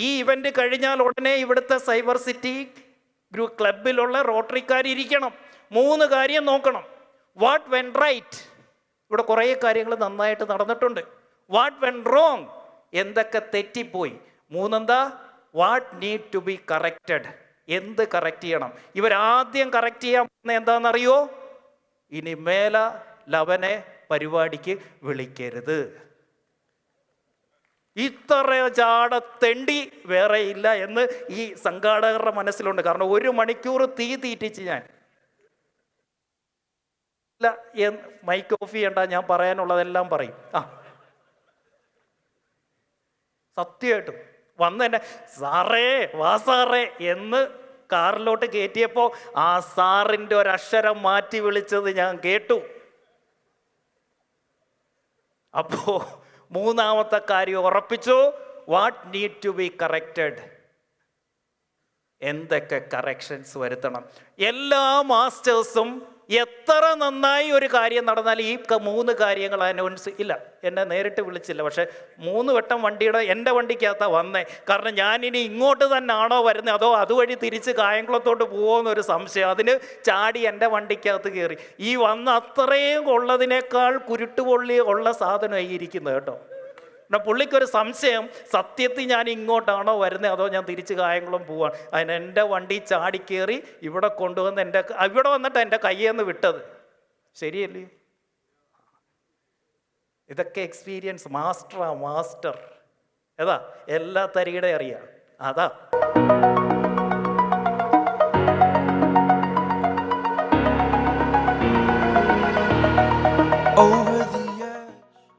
ഈ ഇവൻ്റ് കഴിഞ്ഞാൽ ഉടനെ ഇവിടുത്തെ സൈബർ സിറ്റി ക്ലബിലുള്ള റോട്ടറിക്കാരിരിക്കണം. 3 കാര്യം നോക്കണം. വാട്ട് വെൻ റൈറ്റ്, ഇവിടെ കുറേ കാര്യങ്ങൾ നന്നായിട്ട് നടന്നിട്ടുണ്ട്. വാട്ട് വെൻ റോങ്, എന്തൊക്കെ തെറ്റിപ്പോയി. 3 എന്താ, what need to be corrected, എന്ത് കറക്റ്റ് ചെയ്യണം. ഇവരാദ്യം കറക്റ്റ് ചെയ്യാൻ പോകുന്നത് എന്താണെന്നറിയോ? ഇനി മേല ലവനെ പരിപാടിക്ക് വിളിക്കരുത്. ഇത്ര ചാടത്തെണ്ടി വേറെ ഇല്ല എന്ന് ഈ സംഘാടകരുടെ മനസ്സിലുണ്ട്. കാരണം 1 മണിക്കൂർ തീറ്റിച്ച് ഞാൻ മൈക്ക് ഓഫ് ചെയ്യണ്ട, ഞാൻ പറയാനുള്ളതെല്ലാം പറയും. സത്യമായിട്ടും വന്നെന്നെ സാറേ വാ സാറേ എന്ന് കാറിലോട്ട് കയറ്റിയപ്പോൾ ആ സാറിൻ്റെ ഒരക്ഷരം മാറ്റി വിളിച്ചത് ഞാൻ കേട്ടു. അപ്പോ 3ാമത്തെ കാര്യം ഉറപ്പിച്ചു, what need to be corrected, എന്തൊക്കെ കറക്ഷൻസ് വരുത്തണം. എല്ലാ മാസ്റ്റേഴ്സും എത്ര നന്നായി ഒരു കാര്യം നടന്നാൽ ഈ 3 കാര്യങ്ങൾ അനൗൺസ് ഇല്ല. എന്നെ നേരിട്ട് വിളിച്ചില്ല, പക്ഷെ 3 വട്ടം എൻ്റെ വണ്ടിക്കകത്താണ് വന്നേ. കാരണം ഞാനിനി ഇങ്ങോട്ട് തന്നെ ആണോ വരുന്നത് അതോ അതുവഴി തിരിച്ച് കായംകുളത്തോട്ട് പോകുമെന്നൊരു സംശയം. അതിന് ചാടി എൻ്റെ വണ്ടിക്കകത്ത് കയറി. ഈ വന്ന അത്രയും ഉള്ളതിനേക്കാൾ കുരുട്ടുപൊള്ളി ഉള്ള സാധനമായി ഇരിക്കുന്നത് കേട്ടോ. എന്നാൽ പുള്ളിക്കൊരു സംശയം, സത്യത്തിൽ ഞാൻ ഇങ്ങോട്ടാണോ വരുന്നത് അതോ ഞാൻ തിരിച്ച് കായംകുളം പോവാണ്. അതിന് എൻ്റെ വണ്ടി ചാടിക്കേറി ഇവിടെ കൊണ്ടുവന്ന് ഇവിടെ വന്നിട്ട് എൻ്റെ കയ്യിൽ നിന്ന് വിട്ടത്. ശരിയല്ലേ? ഇതൊക്കെ എക്സ്പീരിയൻസ്. മാസ്റ്റർ ഏതാ എല്ലാ തരികിടെ അറിയാം. അതാ